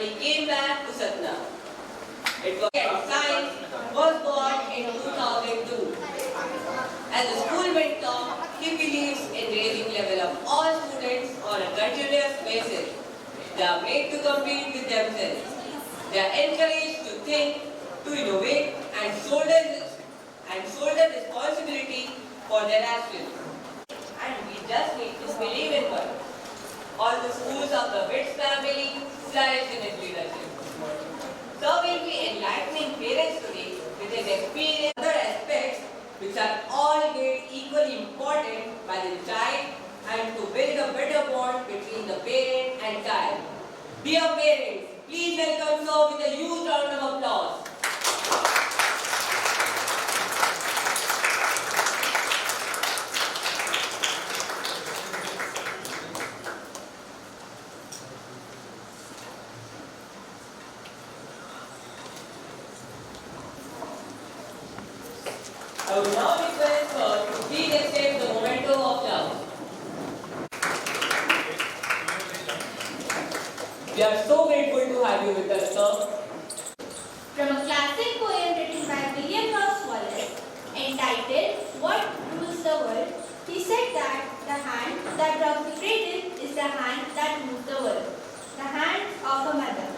and he came back to Satna. It was science was born in 2002. As the school mentor, he believes in raising level of all students on a continuous basis. They are made to compete with themselves. They are encouraged to think, to innovate, and shoulder responsibility for their actions. And we just need to believe in one. All the schools of the Witts family flourish in his leadership. So we'll be enlightening parents today with his experience and other aspects which are all made equally important by the child and to build a better bond between the parent and child. Dear parents, please welcome sir with a huge round of applause. I would now request her to please accept the memento of love. We are so grateful to have you with us, sir. From a classic poem written by William Ross Wallace entitled What Rules the World, he said that the hand that rocks the cradle is the hand that moves the world. The hand of a mother.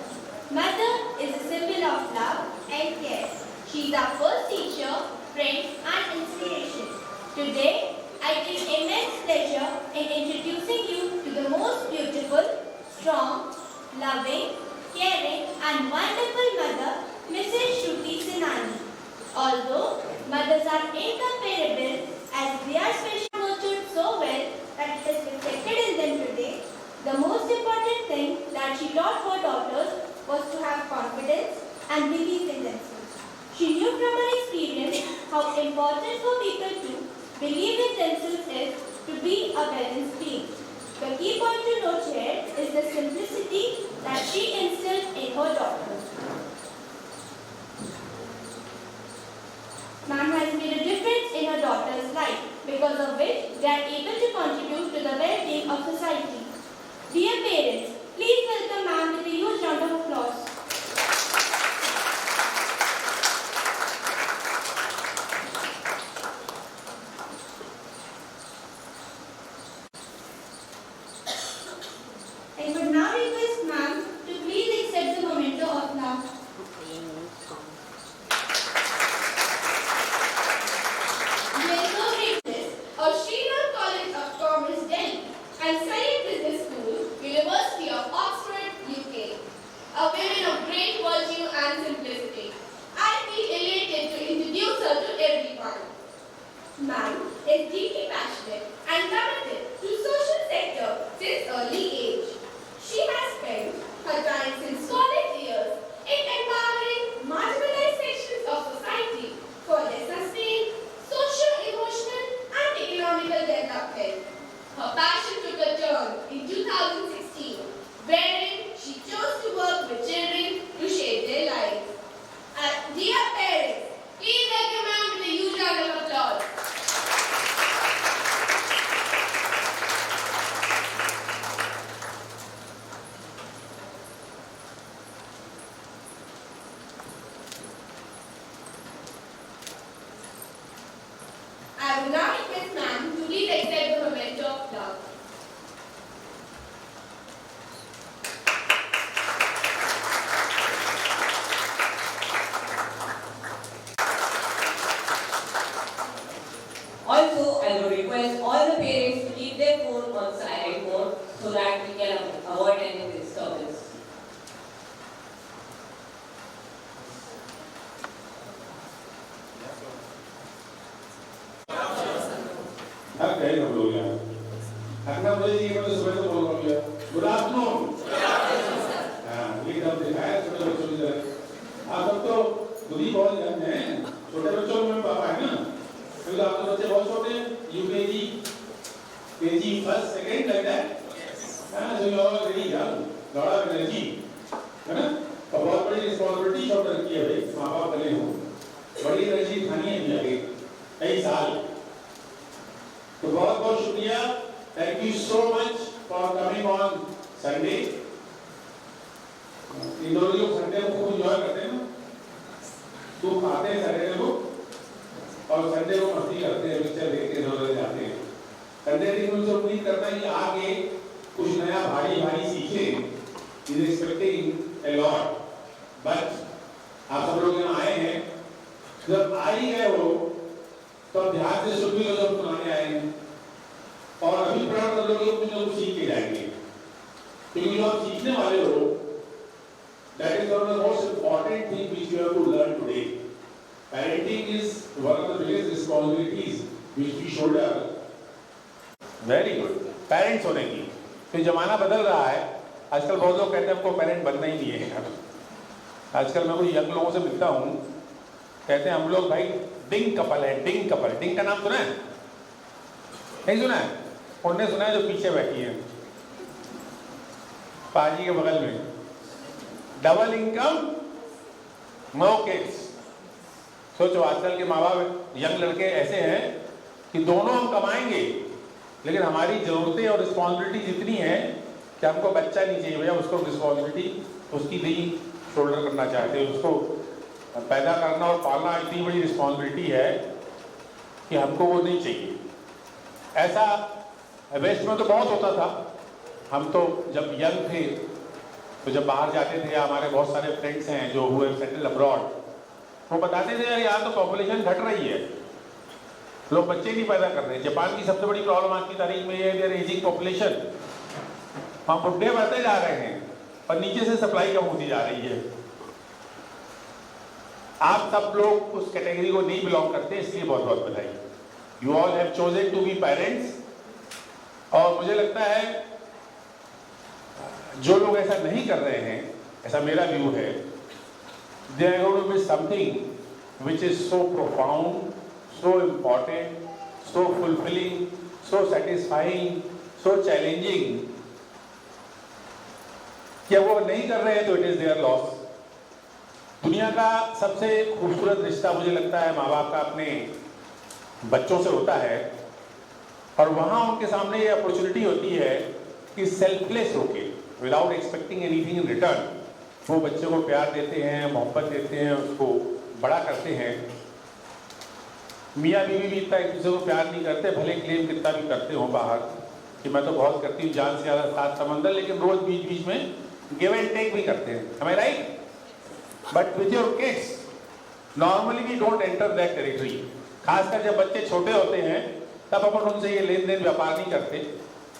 Mother is a symbol of love and care. She is our first teacher, friend and inspiration. Today, I take immense pleasure in introducing you to the most beautiful, strong, loving, caring and wonderful mother, Mrs. Shruti Sinani. Although mothers are incomparable as they are specially nurtured so well that it is reflected in them today, the most important thing that she taught her daughters was to have confidence and belief in themselves. She knew from her experience how important for people to believe in themselves is to be a balanced being. The key point to note here is the simplicity that she instilled in her daughters. Ma'am has made a difference in her daughter's life, because of which they are able to contribute to the well-being of society. Dear parents, please welcome ma'am with a huge round of applause. I would now request ma'am to please accept the memento of love. We are so grateful of Srinath College of Commerce, Delhi, and Sayyid Business School, University of Oxford, UK. A woman of great virtue and simplicity. I feel elated to introduce her to everyone. Ma'am is deeply passionate and committed to social sector since early age. She has spent her time since college years in empowering marginalized sections of society for their sustained socio-emotional and economical development. Her passion took a turn in 2016, wherein she chose to work with children to shape their lives. Dear parents, please welcome ma'am with a huge round of applause. I will now request ma'am to please accept the memento of love. Also, I would request all the parents to keep their phone on silent mode so that we can avoid any disturbance. Okay, no problem. Agna बोले जी मैं तो सुबह तो बोल रहा हूँ Good afternoon. हाँ, lead up the higher छोटे बच्चों की तरह. आप सब तो खुद ही बहुत यंग हैं. छोटे बच्चों में पापा है ना. क्योंकि आप तो बच्चे बहुत छोटे हैं. UKG, KG, first, second like that. हाँ, so you are very young. lot of energy. है ना? और बहुत बड़ी responsibility शॉर्ट रखी है भाई. माँ बाप बने हो. बड़ी energy दिखानी है भी आगे. कई साल. तो बहुत बहुत शुक्रिया. Thank you so much for coming on Sunday. आते हैं सैटरडे को और संडे को मस्ती करते हैं, पिक्चर देखते हैं, इधर जाते हैं। संडे दिन उनसे उम्मीद करना है कि आगे कुछ नया भारी भारी सीखे, is expecting a lot. But आप सब लोग यहाँ आए हैं, जब आ ही गए हो तो अब ध्यान से सुन भी लो जब सुनाने आएंगे, और अभी प्रण कर लोगे कुछ ना कुछ सीख के जाएंगे, क्योंकि जो आप सीखने वाले हो that is one of the most important thing which you have to learn today. Parenting is one of the biggest responsibilities which we shoulder. Very good. Parents होने की। तो जमाना बदल रहा है। आजकल बहुत लोग कहते हैं हमको पेरेंट बनना ही नहीं है। आजकल मैं कोई यंग लोगों से मिलता हूँ, कहते हैं हम लोग भाई डिंग कपल है, डिंग कपल। डिंग का नाम सुना है? नहीं सुना है? उन्होंने सुना है जो पीछे बैठी है, पाजी के बगल में। Double income, no kids. सोचो आजकल के माँ बाप, यंग लड़के ऐसे हैं कि दोनों हम कमाएंगे, लेकिन हमारी जरूरतें और रिस्पॉन्सिबिलिटीज इतनी है कि हमको बच्चा नहीं चाहिए भैया, उसको रिस्पॉन्सिबिलिटी उसकी नहीं शोल्डर करना चाहते, उसको पैदा करना और पालना इतनी बड़ी रिस्पॉन्सिबिलिटी है कि हमको वो नहीं चाहिए। ऐसा वेस्ट में तो बहुत होता था। हम तो जब यंग थे तो जब बाहर जाते थे, हमारे बहुत सारे फ्रेंड्स हैं जो हुए सेटल अब्रॉड, वो बताते थे यार यहाँ तो पॉपुलेशन घट रही है, लोग बच्चे नहीं पैदा कर रहे। जापान की सबसे बड़ी प्रॉब्लम आज की तारीख में ये है एजिंग पॉपुलेशन। हम बुढ़े बढ़ते जा रहे हैं और नीचे से सप्लाई कम होती जा रही है। आप सब लोग उस कैटेगरी को नहीं बिलोंग करते, इसलिए बहुत बहुत बधाई। You all have chosen to be parents. और मुझे लगता है जो लोग ऐसा नहीं कर रहे हैं, ऐसा मेरा व्यू है, they are going to miss something which is so profound, so important, so fulfilling, so satisfying, so challenging कि वो नहीं कर रहे हैं तो it is their loss। दुनिया का सबसे खूबसूरत रिश्ता मुझे लगता है माँ बाप का अपने बच्चों से होता है, और वहाँ उनके सामने ये अपॉर्चुनिटी होती है कि सेल्फलेस होके, without expecting anything in return, वो बच्चे को प्यार देते हैं, मोहब्बत देते हैं, उसको बड़ा करते हैं। मियाँ बीवी भी इतना एक दूसरे को प्यार नहीं करते, भले क्लेम कितना भी करते हो बाहर कि मैं तो बहुत करती हूँ, जान से ज़्यादा साथ समंदर, लेकिन रोज बीच बीच में गिव एंड टेक भी करते हैं। Am I right? But with your kids, normally we don't enter that territory। खासकर जब बच्चे छोटे होते हैं तब अपन उनसे ये लेन देन व्यापार नहीं करते।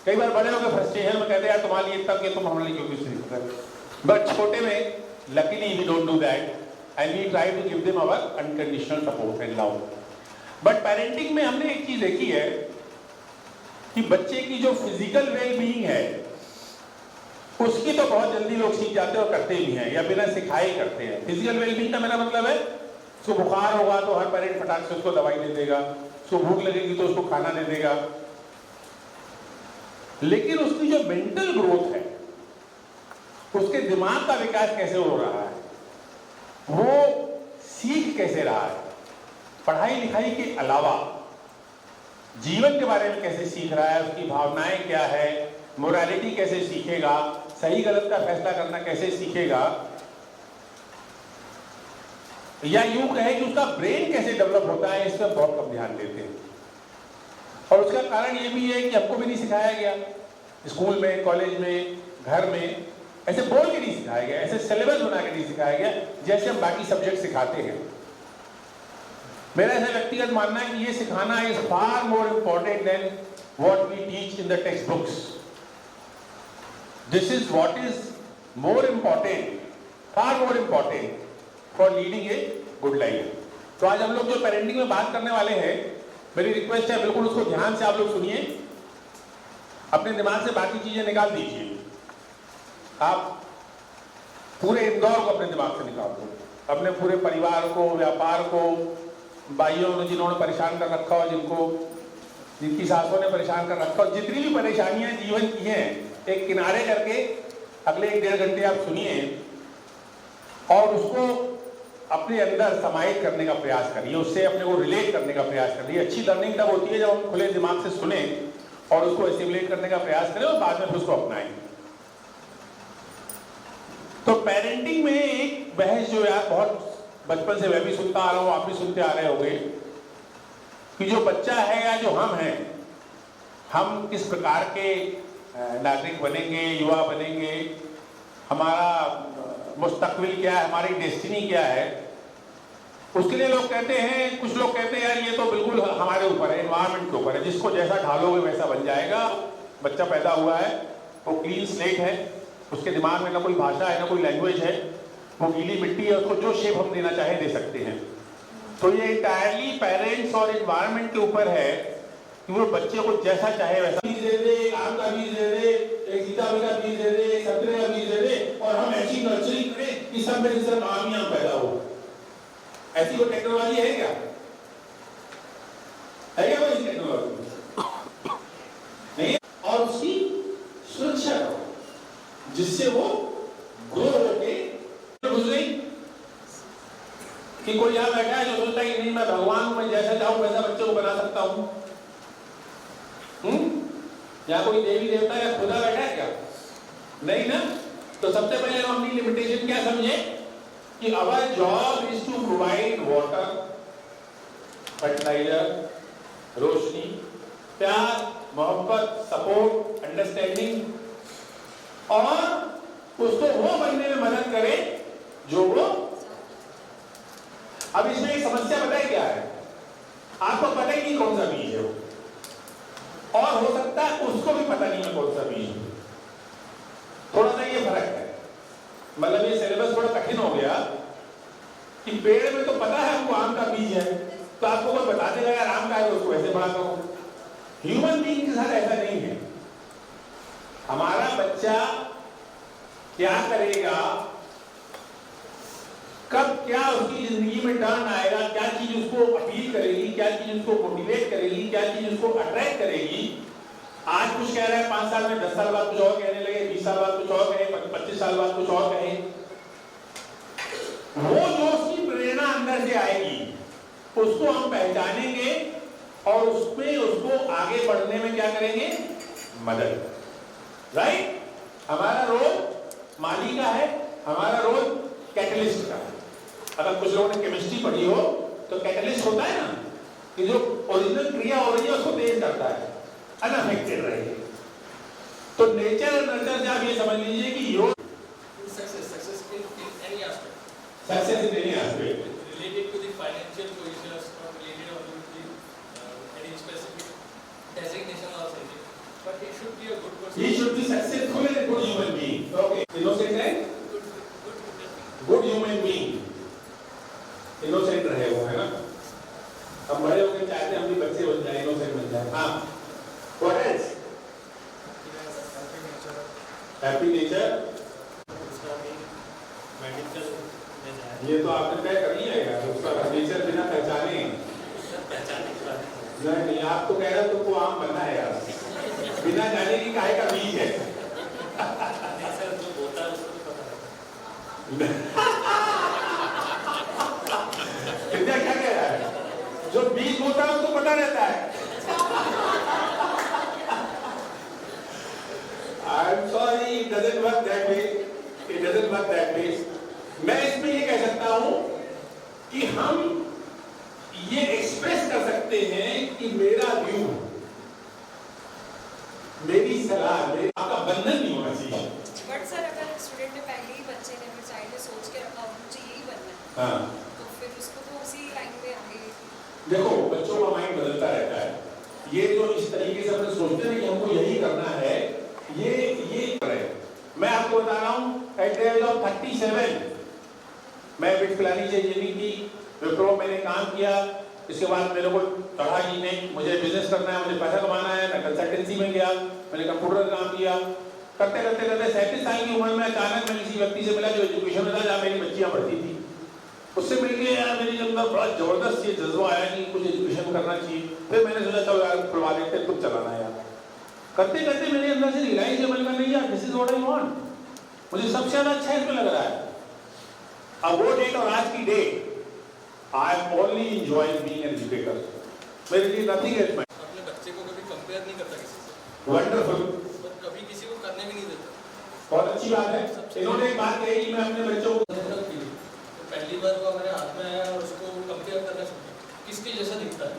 कई बार बड़े होकर फ्रस्ट्रेशन में कहते हैं यार तुम्हारे लिए इतना किया, तुम हमारे लिए क्यों कुछ नहीं करते। बट छोटे में luckily we don't do that and we try to give them our unconditional support and love. But parenting में हमने एक चीज देखी है कि बच्चे की जो फिजिकल वेल बीइंग है उसकी तो बहुत जल्दी लोग सीख जाते हैं और करते भी हैं, या बिना सिखाए ही करते हैं। फिजिकल वेल बीइंग का मेरा मतलब है उसको बुखार होगा तो हर पेरेंट फटाक से उसको दवाई दे देगा, उसको भूख लगेगी तो उसको खाना दे देगा, लेकिन उसकी जो मेंटल ग्रोथ है, उसके दिमाग का विकास कैसे हो रहा है, वो सीख कैसे रहा है, पढ़ाई लिखाई के अलावा जीवन के बारे में कैसे सीख रहा है, उसकी भावनाएं क्या है, मोरालिटी कैसे सीखेगा, सही गलत का फैसला करना कैसे सीखेगा, या यूं कहे कि उसका ब्रेन कैसे डेवलप होता है, इस पर बहुत कम ध्यान देते हैं। और उसका कारण ये भी है कि हमको भी नहीं सिखाया गया, स्कूल में, कॉलेज में, घर में ऐसे बोल के नहीं सिखाया गया, ऐसे सिलेबस बना के नहीं सिखाया गया जैसे हम बाकी सब्जेक्ट सिखाते हैं। मेरा ऐसा व्यक्तिगत मानना है कि ये सिखाना is far more important than what we teach in the text books. This is what is more important, far more important for leading a good life. तो आज हम लोग जो पेरेंटिंग में बात करने वाले हैं, मेरी रिक्वेस्ट है बिल्कुल उसको ध्यान से आप लोग सुनिए, अपने दिमाग से बाकी चीजें निकाल दीजिए। आप पूरे इंदौर को अपने दिमाग से निकाल दो, अपने पूरे परिवार को, व्यापार को, भाइयों ने जिन्होंने परेशान कर रखा हो, जिनकी सासों ने परेशान कर रखा हो, जितनी भी परेशानियां जीवन की हैं एक किनारे करके अगले 1-1.5 घंटे आप सुनिए और उसको अपने अंदर समाहित करने का प्रयास करिए, उससे अपने को रिलेट करने का प्रयास करिए। अच्छी लर्निंग तब होती है जब हम खुले दिमाग से सुने और उसको एसिमुलेट करने का प्रयास करें और बाद में फिर उसको अपनाएं। तो पेरेंटिंग में एक बहस जो यार बहुत बचपन से मैं भी सुनता आ रहा हूँ, आप भी सुनते आ रहे होंगे कि जो बच्चा है या जो हम हैं, हम किस प्रकार के नागरिक बनेंगे, युवा बनेंगे, हमारा मुस्तकबिल क्या है, हमारी डेस्टिनी क्या है, उसके लिए लोग कहते हैं, कुछ लोग कहते हैं यार ये तो बिल्कुल हमारे ऊपर है, एनवायरनमेंट के ऊपर है, जिसको जैसा ढालोगे वैसा बन जाएगा। बच्चा पैदा हुआ है, वो क्लीन स्लेट है, उसके दिमाग में ना कोई भाषा है ना कोई लैंग्वेज है, वो गीली मिट्टी है, उसको जो शेप हम देना चाहे दे सकते हैं। तो ये इंटायरली पेरेंट्स और एनवायरनमेंट के ऊपर है कि वो बच्चे को जैसा चाहे वैसा बीज दे दे, एक आम का बीज दे दे, एक सीताफल का बीज दे दे, एक संतरे का बीज दे दे, और हम ऐसी नर्सरी करें कि सब में से सिर्फ आम ही आम पैदा हो। ऐसी कोई टेक्नोलॉजी है क्या? है क्या कोई टेक्नोलॉजी? नहीं। और उसकी सुरक्षा करो जिससे वो ग्रो होके घुस गई कि कोई यहां बैठा है जो सोचता है कि नहीं मैं भगवान हूं, मैं जैसा चाहूं वैसा बच्चे को बना सकता हूं। या कोई देवी देवता या खुदा बैठा है क्या? नहीं ना। तो सबसे पहले हम अपनी लिमिटेशन क्या समझे कि our job is to provide water, fertiliser, रोशनी, प्यार, मोहब्बत, सपोर्ट, अंडरस्टैंडिंग, और उसको वो बनने में मदद करे जो वो। अब इसमें एक समस्या बताए क्या है, आपको पता ही नहीं कौन सा बीज है वो, और हो सकता है उसको भी पता नहीं है कौन सा बीज है। थोड़ा सा ये फर्क है, मतलब ये सिलेबस थोड़ा कठिन हो गया कि पेड़ में तो पता है हमको आम का बीज है, तो आपको कोई बता देगा यार आम का है तो उसको ऐसे बड़ा करो। ह्यूमन बीइंग के साथ ऐसा नहीं है। हमारा बच्चा क्या करेगा, कब क्या उसकी जिंदगी में टर्न आएगा, क्या चीज उसको अपील करेगी, क्या चीज उसको मोटिवेट करेगी, क्या चीज उसको अट्रैक्ट करेगी। आज कुछ कह रहा है, 5 साल में 10 साल बाद कुछ और कहने लगे, 20 साल बाद कुछ और कहे, 25 साल बाद कुछ और कहे। वो जो उसकी प्रेरणा अंदर से आएगी उसको हम पहचानेंगे और उसमें उसको आगे बढ़ने में क्या करेंगे, मदद। राइट। हमारा रोल माली का है, हमारा रोल कैटलिस्ट का है। अगर कुछ लोगों ने केमिस्ट्री पढ़ी हो तो कैटलिस्ट होता है ना कि जो ओरिजिनल क्रिया हो रही है उसको तेज करता है, अनअफेक्टेड रहे। तो नेचर और नर्चर से आप ये समझ लीजिए कि your success in any aspect. Success in any aspect Related to the financial positions or related only with the any specific designation or something. But he should be a good person. he should be successful and a good human being. Okay, innocent है, good human being, innocent रहे वो, है ना। हम बड़े होकर चाहते हैं हम भी बच्चे बन जाए, innocent बन जाए। हाँ, what else? Happy nature. Medical ये तो आपने तय कर लिया है, उसका नेचर बिना पहचाने नहीं। आप तो कह रहे हो तुमको आम बनना है यार, बिना जाने की काहे का बीज है। सर जो होता है उसको पता है। क्या क्या कह रहा है, जो बीज होता है उसको पता रहता है। I'm sorry, it doesn't work that way. It doesn't work that way. मैं इसमें ये कह सकता हूं कि हम ये एक्सप्रेस कर सकते हैं कि मेरा व्यू, मेरी सलाह, आपका बंधन नहीं होना चाहिए। बट सर अगर स्टूडेंट ने पहले ही बच्चे ने अगर चाइल्ड ने सोच के रखा मुझे यही बनना है, हाँ, तो फिर उसको तो उसी लाइन पे आगे। देखो बच्चों का माइंड बदलता रहता है। ये जो इस तरीके से अपने सोचते हैं कि हमको यही करना है, ये करे। मैं आपको बता रहा हूँ एट द एज ऑफ 37 मैं बिट प्लानिंग से इंजीनियरिंग की, विप्रो मैंने काम किया। इसके बाद मेरे को चढ़ा ही नहीं, मुझे बिजनेस करना है, मुझे पैसा कमाना है। मैं कंसल्टेंसी में गया, मैंने कंप्यूटर का काम किया। करते करते करते 37 साल की उम्र में अचानक मैं किसी व्यक्ति से मिला जो एजुकेशन में था, जहाँ मेरी बच्चियाँ पढ़ती थी। उससे मिलके यार मेरे अंदर बड़ा जबरदस्त ये जज्बा आया कि कुछ एजुकेशन करना चाहिए। फिर मैंने सोचा चलो यार खुलवा देते, खुद चलाना यार। करते करते मेरे अंदर से रियलाइज ये बन गया, नहीं यार this is what I want, मुझे सबसे ज्यादा अच्छा इसमें लग रहा है। अब वो डेट और आज की date I am only enjoying being an educator. मेरे लिए नथिंग एल्स। अपने बच्चे को कभी कंपेयर नहीं करता किसी से, वंडरफुल, और कभी किसी को करने भी नहीं देता। बहुत अच्छी बात है। इन्होंने एक बात कही कि मैं अपने बच्चों को तो पहले पहली बार वो हमारे हाथ में आया और उसको कंपेयर करना चाहिए किसके जैसा दिखता है,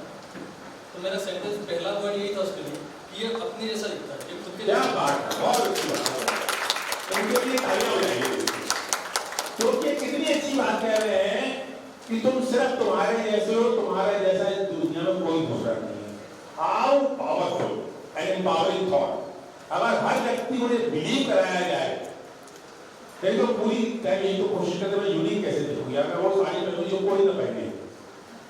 तो मेरा सेंटेंस पहला वर्ड यही था उसके लिए कि ये अपने जैसा दिखता है, ये खुद के क्या जैसा। बात है, बहुत अच्छी बात है। उनके लिए तालियां हो जाएंगी, क्योंकि कितनी अच्छी बात कह रहे हैं कि तुम सिर्फ तुम्हारे जैसे हो, तुम्हारे जैसा इस दुनिया में कोई दूसरा नहीं है। How powerful and empowering thought. अगर हर व्यक्ति को ये बिलीव कराया जाए, नहीं तो पूरी टाइम यही तो कोशिश करते मैं यूनिक कैसे देखूंगी, अगर वो साड़ी पहनूंगी जो कोई ना पहने,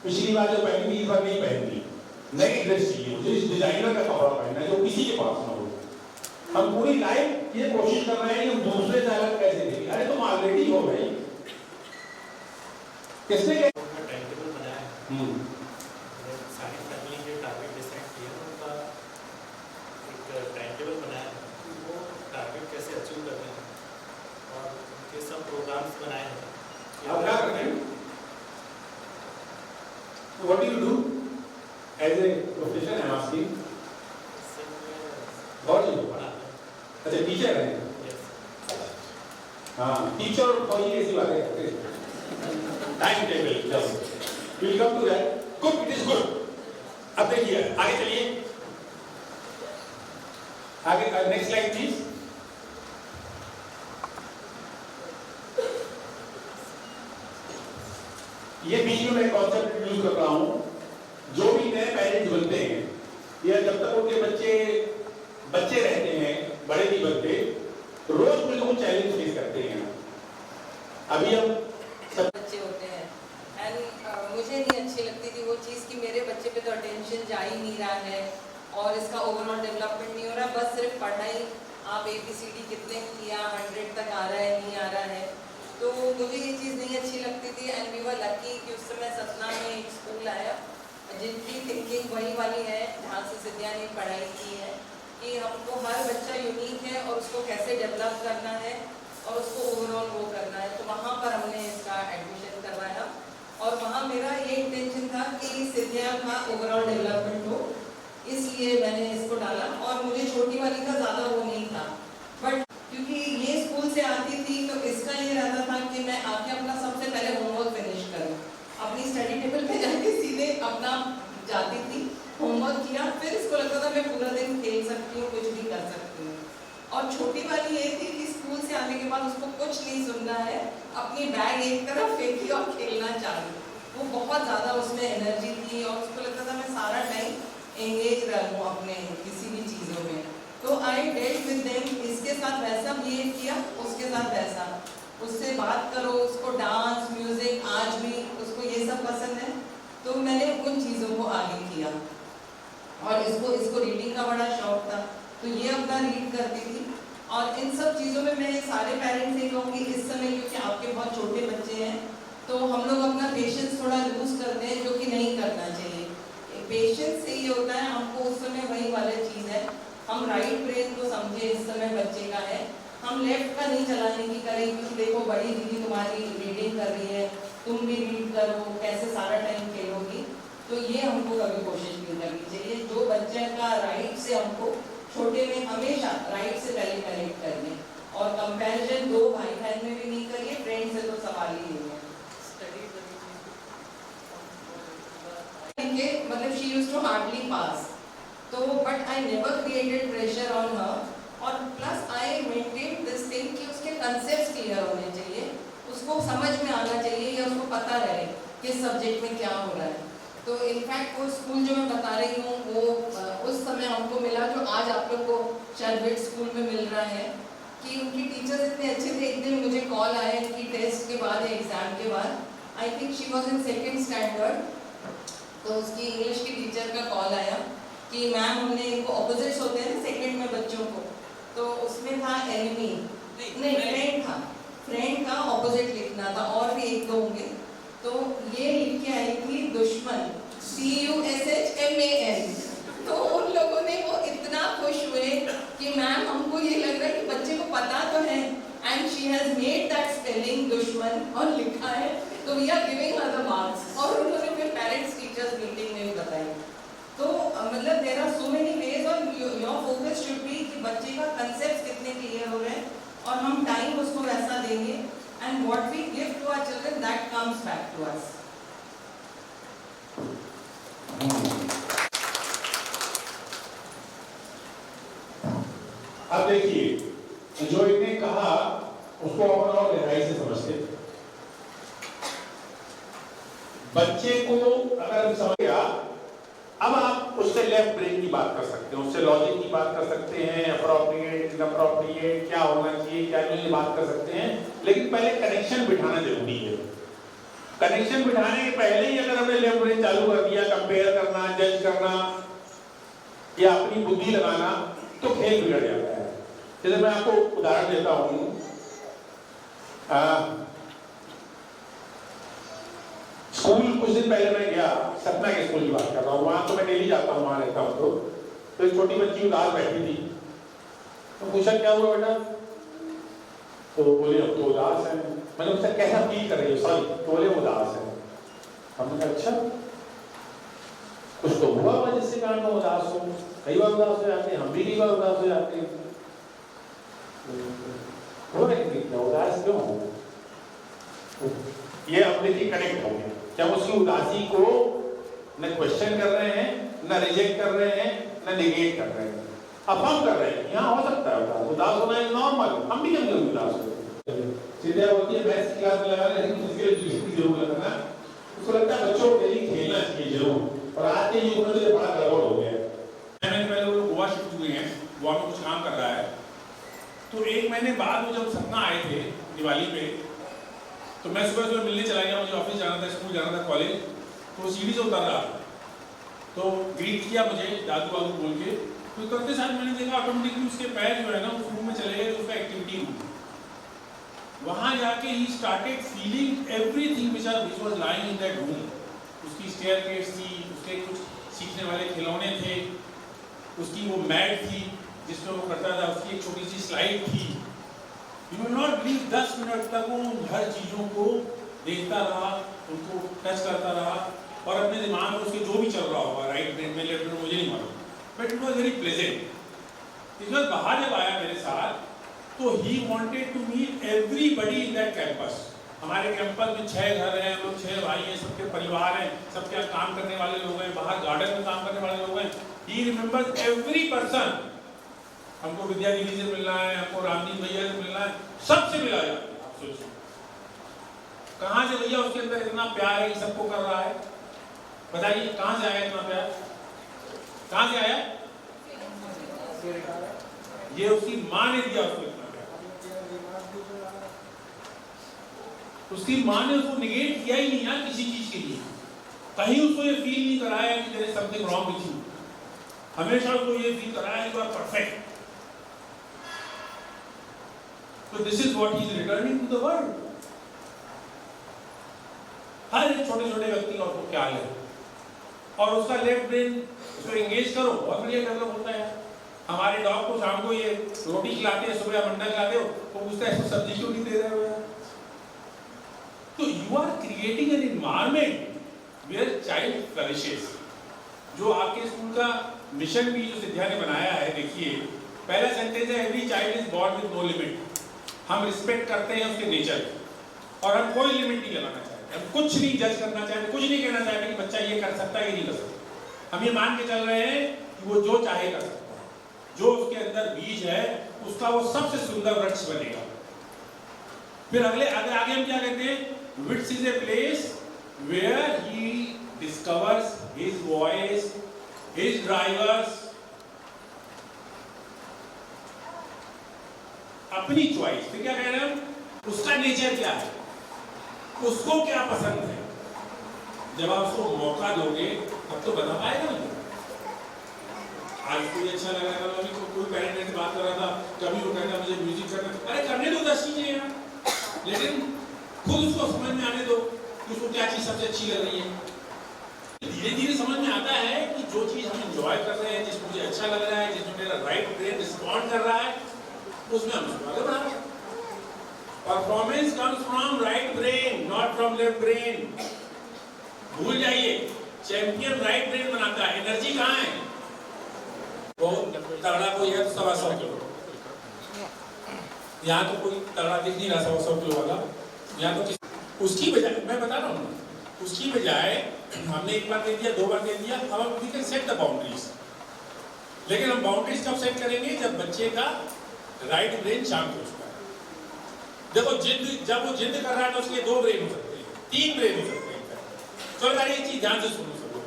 पिछली बार जो पहनी थी इस बार नहीं पहननी, नई ड्रेस चाहिए मुझे, इस डिजाइनर का कपड़ा पहनना है जो किसी के पास ना हो। हम पूरी लाइफ ये कोशिश कर रहे हैं कि हम दूसरे से अलग कैसे दिखें। अरे तुम ऑलरेडी हो भाई, किसने टाइम टेबल बनाया है, सारी फैमिली के टारगेट डिसाइड किए हैं, उनका एक टाइम टेबल बनाया है कि वो टारगेट कैसे अचीव करते हैं और उनके सब प्रोग्राम्स बनाए हैं। आप क्या करते हैं? What do you do as a profession? I'm asking. What do you do? अच्छा टीचर है। हाँ टीचर और ये ऐसी बातें करते हैं। Time table just will come to that. Good, it is good. अब देखिए आगे चलिए, आगे नेक्स्ट स्लाइड प्लीज। ये बीच में मैं कॉन्सेप्ट यूज कर रहा हूं, जो भी नए पेरेंट्स बनते हैं या जब तक उनके बच्चे रहते हैं, बड़े नहीं बनते, रोज कुछ ना कुछ चैलेंज फेस करते हैं। अभी हम सब बच्चे होते हैं एंड मुझे नहीं अच्छी लगती थी वो चीज़ कि मेरे बच्चे पे तो अटेंशन जा ही नहीं रहा है और इसका ओवरऑल डेवलपमेंट नहीं हो रहा, बस सिर्फ पढ़ाई, आप ABCD कितने किया, 100 तक आ रहा है नहीं आ रहा है, तो मुझे ये चीज़ नहीं अच्छी लगती थी। एंड वी वर लकी कि उस समय सतना में एक स्कूल आया जिनकी थिंकिंग वही वाली है जहाँ से सिद्धिया ने पढ़ाई की है कि हमको हर बच्चा यूनिक है और उसको कैसे डेवलप करना है और उसको ओवरऑल वो करना है, तो वहाँ पर हमने इसका एडमिशन करवाया और वहाँ मेरा ये इंटेंशन था कि सिद्धिया का ओवरऑल डेवलपमेंट हो, इसलिए मैंने इसको डाला। और मुझे छोटी वाली का ज़्यादा वो नहीं था, बट क्योंकि ये स्कूल से आती थी तो इसका ये रहता था कि मैं आके अपना सबसे पहले होमवर्क फिनिश करूँ, अपनी स्टडी टेबल पे जाके सीधे अपना जाती थी, होमवर्क किया, फिर इसको लगता था मैं पूरा दिन खेल सकती हूँ, कुछ भी कर सकती हूँ। और छोटी वाली ये थी कि स्कूल से आने के बाद उसको कुछ नहीं सुनना है, अपनी बैग एक तरफ फेंकी और खेलना चालू। वो बहुत ज़्यादा उसमें एनर्जी थी और उसको लगता था मैं सारा टाइम एंगेज रहूँ अपने किसी भी चीज़ों में। तो आई डेल्ट विद देम, इसके साथ वैसा बिहेव किया, उसके साथ वैसा, उससे बात करो, उसको डांस म्यूजिक आज भी उसको ये सब पसंद है, तो मैंने उन चीज़ों को आगे किया। और इसको रीडिंग का बड़ा शौक था, तो ये अपना रीड करती थी। और इन सब चीज़ों में मैं सारे पेरेंट्स से कहूँगी इस समय, क्योंकि आपके बहुत छोटे बच्चे हैं, तो हम लोग अपना पेशेंस थोड़ा लूज करते हैं, जो कि नहीं करना चाहिए। पेशेंस से ये होता है, हमको उस समय वही वाली चीज़ है, हम राइट ब्रेन को समझे इस समय बच्चे का है, हम लेफ्ट का नहीं चलाने की करें कि देखो बड़ी दीदी तुम्हारी रीडिंग कर रही है, तुम भी रीड करो, कैसे सारा टाइम खेलोगी, तो ये हमको कभी कोशिश नहीं करनी चाहिए। जो बच्चे का राइट से हमको छोटे में हमेशा राइट से पहले कनेक्ट करने, और कंपैरिजन दो भाई बहन में भी नहीं करिए, फ्रेंड से तो सवाल ही नहीं है। मतलब she used to hardly pass, तो but I never created pressure on her, और plus I maintain this thing कि उसके कंसेप्ट क्लियर होने चाहिए, उसको समझ में आना चाहिए या उसको पता रहे किस सब्जेक्ट में क्या हो रहा है। तो इनफैक्ट वो स्कूल जो मैं बता रही हूँ वो उस समय हमको मिला जो आज आप लोग को शायद स्कूल में मिल रहा है, कि उनकी टीचर्स इतने अच्छे थे। एक दिन मुझे कॉल आया कि टेस्ट के बाद या एग्ज़ाम के बाद, I think she was in 2nd standard, तो उसकी इंग्लिश की टीचर का कॉल आया कि मैम हमने इनको ऑपोजिट्स होते हैं ना सेकंड में बच्चों को, तो उसमें था एनिमी नहीं फ्रेंड था, फ्रेंड का ऑपोजिट लिखना था और भी एक दो होंगे, तो ये लिख के आई थी दुश्मन, CUSHMAN। तो उन लोगों ने वो इतना खुश हुए कि मैम हमको ये लग रहा है कि बच्चे को पता तो है, and she has made that spelling दुश्मन और लिखा है, तो we are giving her the marks. और उन्होंने फिर पेरेंट्स टीचर्स मीटिंग में भी बताई। तो मतलब there are so many ways, और योर फोकस शुड बी कि बच्चे का कंसेप्ट कितने क्लियर हो रहे हैं और हम टाइम उसको वैसा देंगे, and what we give to our children that comes back to us. अब देखिए, जो इन्हें कहा उसको अपन और गहराई से समझते। बच्चे को अगर हम समझ गया, अब आप उससे लेफ्ट ब्रेन की बात कर सकते हैं, उससे लॉजिक की बात कर सकते हैं, अप्रोप्रिएट इनअप्रोप्रिएट क्या होना चाहिए क्या नहीं बात कर सकते हैं, लेकिन पहले कनेक्शन बिठाना जरूरी है। कनेक्शन बिठाने के पहले ही अगर हमने लेफ्ट ब्रेन चालू कर दिया, कंपेयर करना, जज करना या अपनी बुद्धि लगाना, तो खेल बिगड़ जाता है। जैसे मैं आपको उदाहरण देता हूं, स्कूल कुछ दिन पहले मैं गया, सतना के स्कूल की बात कर रहा हूँ, वहां तो मैं डेली जाता हूँ, वहां रहता हूँ। तो एक छोटी बच्ची उदास बैठी थी, तो पूछा क्या हुआ बेटा, तो बोले अब तो उदास है। मैंने पूछा कैसा फील कर रही है, सॉरी, तो बोले उदास है। हमने कहा अच्छा, कुछ तो हुआ होगा जिससे कारण में उदास हो। कई बार उदास हो जाते हैं, हम भी कई बार उदास हो जाते हैं। उदास क्यों हो? ये अपने की कनेक्ट हो गया। क्या उसकी उदासी को न क्वेश्चन कर रहे हैं, न रिजेक्ट कर रहे हैं, न निगेट कर रहे हैं, अफर्म कर रहे हैं। यहाँ हो सकता है उदास होना इज नॉर्मल, हम भी कभी उदास होते हैं। सीधे होती है मैथ्स क्लास में लगा रहे हैं, उसके लिए की जरूरत है ना, उसको लगता है बच्चों के लिए खेलना चाहिए जरूर। और आज के युग में तो बड़ा गड़बड़ हो गया है। मैंने पहले वो गोवा शिफ्ट हुए हैं, गोवा में कुछ काम कर रहा है, तो एक महीने बाद वो जब सतना आए थे दिवाली पे, तो मैं सुबह सुबह मिलने चला गया, मुझे ऑफिस जाना था, स्कूल जाना था, कॉलेज। तो सीढ़ी से उतर रहा, तो ग्रीट किया मुझे दादू वादू बोल के। तो करते साथ मैंने देखा ऑटोमेटिकली उसके पैर जो है ना उस रूम में चले गए, उसका एक्टिविटी रूम। वहाँ जाके he started feeling everything which was lying in that room. उसकी स्टेयरकेस थी, उसके कुछ सीखने वाले खिलौने थे, उसकी वो मैट थी जिसमें वो करता था, उसकी एक छोटी सी स्लाइड थी। You will not believe 10 minute तक वो उन हर चीज़ों को देखता रहा, उनको टच करता रहा, और अपने दिमाग में उसके जो भी चल रहा होगा, राइट ब्रेन में, लेफ्ट ब्रेन, मुझे नहीं मालूम, but it was very pleasant. इस बार बाहर जब आया मेरे साथ, तो he wanted to meet everybody in that campus. हमारे कैंपस में 6 घर हैं, हम लोग 6 भाई हैं, सबके परिवार हैं, सबके यहाँ काम करने वाले लोग हैं, बाहर गार्डन में काम करने वाले लोग हैं। He remembers every person. हमको विद्या दीदी से मिलना है, हमको रामदीन भैया से मिलना है, सबसे मिला जाए। आप सोचिए कहाँ से भैया उसके अंदर इतना प्यार है कि सबको कर रहा है। बताइए कहाँ से आया इतना प्यार, कहाँ से आया? ये उसकी माँ ने दिया उसको इतना प्यार। उसकी माँ ने उसको निगेट किया ही नहीं यार किसी चीज के लिए, कहीं उसको ये फील नहीं कराया कि there is something wrong with you. हमेशा उसको ये फील कराया कि you are perfect. So this is what he is returning to the world. हर एक छोटे छोटे व्यक्ति का उसको ख्याल है, और उसका लेफ्ट ब्रेन उसको एंगेज करो, बहुत बढ़िया डेवलप होता है। हमारे डॉग को शाम को ये रोटी खिलाते हैं, सुबह मंडा खिलाते हो, तो पूछता है सब्जी क्यों नहीं दे रहे हो यार? तो you are creating an environment where child flourishes. जो आपके स्कूल का मिशन भी जो सिद्धिया ने बनाया है, देखिए पहला सेंटेंस है every child is born with no limit. हम रिस्पेक्ट करते हैं उसके नेचर, और हम कोई लिमिट नहीं लगाना चाहते, हम कुछ नहीं जज करना चाहते, कुछ नहीं कहना चाहते कि बच्चा ये कर सकता है ये नहीं कर सकता। हम ये मान के चल रहे हैं कि वो जो चाहे कर सकता है, जो उसके अंदर बीज है उसका वो सबसे सुंदर वृक्ष बनेगा। फिर आगे हम क्या कहते हैं? Wits is a place where he discovers his voice, his drivers, अपनी चॉइस। फिर क्या कह रहे हैं? उसका नेचर क्या है, उसको क्या पसंद है। जब आप उसको मौका दोगे तब तो बता पाएगा ना। आज कोई अच्छा लग रहा था, कोई पेरेंट से बात कर रहा था, कभी वो कहता मुझे म्यूजिक करना, अरे करने दो 10 चीजें यार, लेकिन खुद उसको समझ में आने दो कि उसको क्या चीज सबसे अच्छी लग रही है। धीरे धीरे समझ में आता है कि जो चीज हम एंजॉय कर रहे हैं, जिसमें मुझे अच्छा लग रहा है, जिसमें मेरा राइट ब्रेन रिस्पॉन्ड कर रहा है, उसमें हम उसको आगे बढ़ाएं। Performance comes from right brain, not from left brain. भूल जाइए, चैंपियन राइट ब्रेन बनाता है। एनर्जी कहाँ है? वो तगड़ा कोई है 125 किलो, यहाँ तो कोई तगड़ा दिख नहीं रहा 125 किलो वाला, यहाँ तो उसकी बजाय मैं बता रहा हूँ, उसकी बजाय हमने एक बार कह दिया, 2 बार कह दिया, अब we can set the boundaries. लेकिन हम बाउंड्रीज कब सेट करेंगे? जब बच्चे का राइट ब्रेन शांत हो चुका है। देखो जब वो जिद कर रहा है तो उसके 2 ब्रेन हो सकते हैं, 3 ब्रेन हो सकते हैं। तो अगर ये चीज ध्यान से सुनो सब लोग,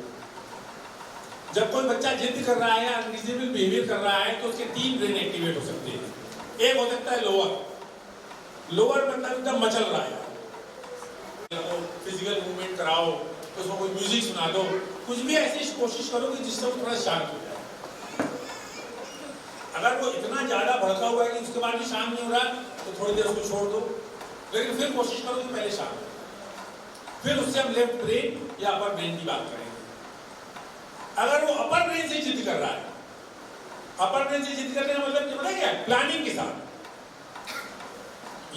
जब कोई बच्चा जिद कर रहा है, अनरीजनेबल बिहेवियर कर रहा है, तो उसके 3 ब्रेन एक्टिवेट हो सकते हैं। एक हो सकता है लोअर मतलब एकदम मचल रहा है, फिजिकल मूवमेंट कराओ, उसको कोई म्यूजिक सुना दो, कुछ भी ऐसी कोशिश करो कि जिससे वो थोड़ा शांत हो जाए। अगर वो इतना ज्यादा भड़का हुआ है कि उसके बाद भी शांत नहीं हो रहा, तो थोड़ी देर उसको छोड़ दो, लेकिन फिर कोशिश करो कि पहले शांत हो। फिर उससे हम लेफ्ट ब्रेन या अपर ब्रेन की बात करेंगे। अगर वो अपर ब्रेन से जिद कर रहा है, अपर ब्रेन से जिद करने का मतलब पता है क्या? प्लानिंग के साथ।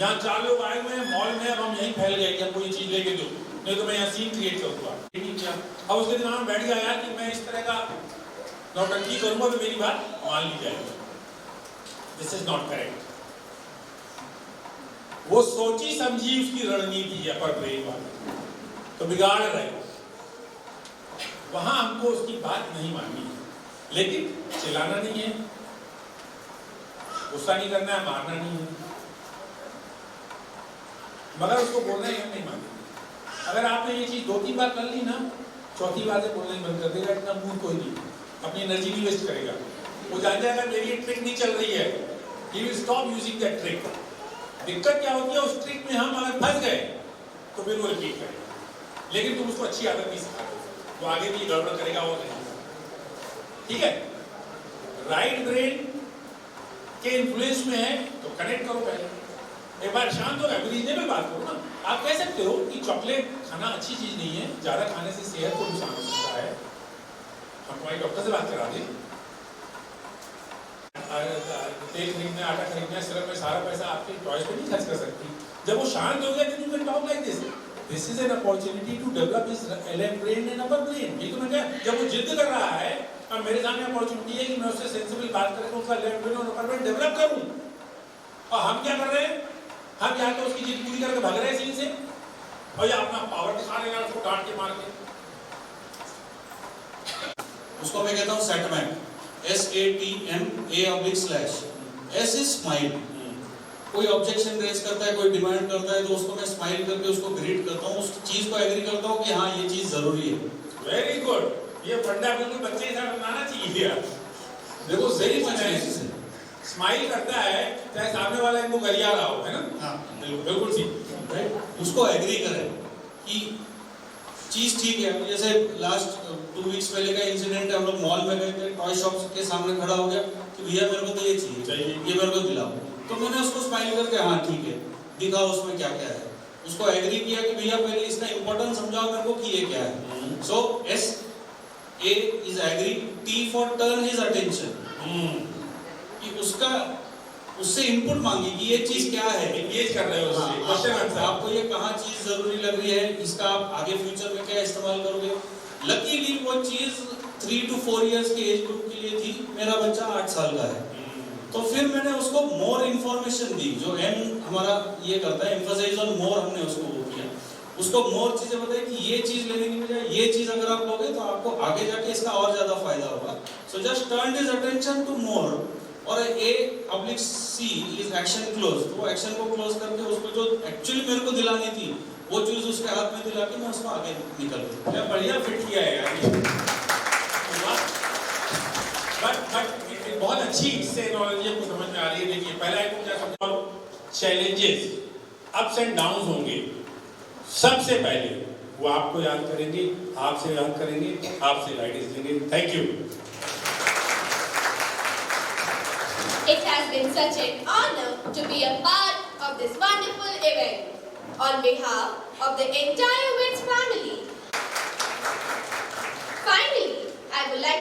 यहाँ 4 लोग आए हुए हैं मॉल में, अब हम यहीं फैल गए कि हमको ये चीज लेके दो, नहीं तो मैं यहाँ सीन क्रिएट करूंगा। अब उसके दिमाग में बैठ गया यार कि मैं इस तरह का नौटंकी करूंगा तो मेरी बात मान ली जाएगी। This is not correct. वो सोची समझी उसकी रणनीति है अपर ब्रेन वाली, तो बिगाड़ रहे, वहां हमको उसकी बात नहीं माननी है। लेकिन चिल्लाना नहीं है, गुस्सा नहीं करना है, मारना नहीं है, मगर उसको बोलना ही हम नहीं मानेंगे। अगर आपने ये चीज 2-3 बार कर ली ना, चौथी बार से बोलना ही बंद कर देगा। इतना मूड कोई नहीं, अपनी एनर्जी नहीं वेस्ट करेगा। वो जान जाएगा मेरी ट्रिक नहीं चल रही है, he will stop using that trick। दिक्कत क्या होती है, उस ट्रिक में हम अगर फंस गए तो फिर वो रिपीट करेगा। लेकिन तुम उसको अच्छी आदत नहीं सिखाते, वो आगे भी गड़बड़ करेगा और नहीं। ठीक है, राइट ब्रेन के इन्फ्लुएंस में है तो कनेक्ट करो पहले। एक बार शांत हो गया, रीजनेबल बात करो ना। आप कह सकते हो कि चॉकलेट खाना अच्छी चीज नहीं है, ज्यादा खाने से सेहत को नुकसान हो सकता है, हम तुम्हारे डॉक्टर से बात करा दें। तेल खरीदना, आटा खरीदना, सिर्फ में सारा पैसा आपके चॉइस पे नहीं खर्च कर सकती। जब वो शांत हो गया then you can talk like this. This is an opportunity to develop his left brain and upper brain। ये तो मैं क्या, जब वो जिद कर रहा है और मेरे सामने अपॉर्चुनिटी है कि मैं उससे सेंसिबल बात करके उसका लेफ्ट ब्रेन और अपर ब्रेन डेवलप करूं, और हम क्या कर रहे हैं? हम यहाँ तो उसकी जिद पूरी करके भाग रहे हैं सीन से, और ये अपना पावर दिखा रहे हैं उसको डांट के मार के। उसको मैं कहता हूँ सेटमैक, SATMA/। S is smile. कोई ऑब्जेक्शन रेज करता है, कोई डिमांड करता है, तो उसको मैं स्माइल करके उसको ग्रीट करता हूँ, उस चीज को एग्री करता हूँ कि हाँ ये चीज जरूरी है। वेरी गुड, ये फंडा बिल्कुल बच्चे के साथ बनाना चाहिए यार। देखो वेरी मच स्माइल करता है, चाहे सामने वाला इनको गरिया रहा हो, है ना? हाँ बिल्कुल ठीक, राइट। उसको एग्री करें कि चीज ठीक है। जैसे लास्ट 2 वीक्स पहले का इंसिडेंट है, हम लोग मॉल में गए थे, टॉय शॉप के सामने खड़ा हो गया कि भैया मेरे को तो ये चाहिए, ये मेरे को दिलाओ। तो मैंने उसको स्माइल करके हाँ ठीक है दिखाओ उसमें क्या क्या है, उसको एग्री किया कि भैया पहले इसका इंपॉर्टेंस समझाओ मेरे को कि ये क्या है। So SA is agree, T for turn his attention, कि उससे इनपुट मांगी कि ये चीज क्या है, एंगेज कर रहे हो उससे, क्वेश्चन आंसर। आपको ये कहाँ चीज जरूरी लग रही है, इसका आप आगे फ्यूचर में क्या इस्तेमाल करोगे। लकीली वो चीज 3 to 4 इयर्स के एज ग्रुप के लिए थी, मेरा बच्चा 8 साल का है। तो फिर मैंने उसको मोर इन्फॉर्मेशन दी, जो M हमारा ये करता है, एम्फसाइज ऑन मोर, हमने उसको वो किया, उसको मोर चीजें बताई कि ये चीज लेने की बजाय ये चीज अगर आप लोगे तो आपको आगे जाके इसका और ज्यादा फायदा होगा। So just turn his attention to more. और A/C इज एक्शन क्लोज, तो एक्शन को क्लोज करके उसको जो एक्चुअली मेरे को दिलानी थी वो चीज उसके हाथ में दिला के मैं उसको आगे निकल गया। क्या बढ़िया फिट किया है यार। बट बहुत अच्छी इससे नॉलेज को समझ में आ रही है। देखिए पहला एक क्या समझो, चैलेंजेस अप्स एंड डाउन्स होंगे, सबसे पहले वो आपको याद करेंगे, आपसे याद करेंगे, आपसे गाइडेंस लेंगे। Thank you. It has been such an honor to be a part of this wonderful event. On behalf of the entire WITS family, finally, I would like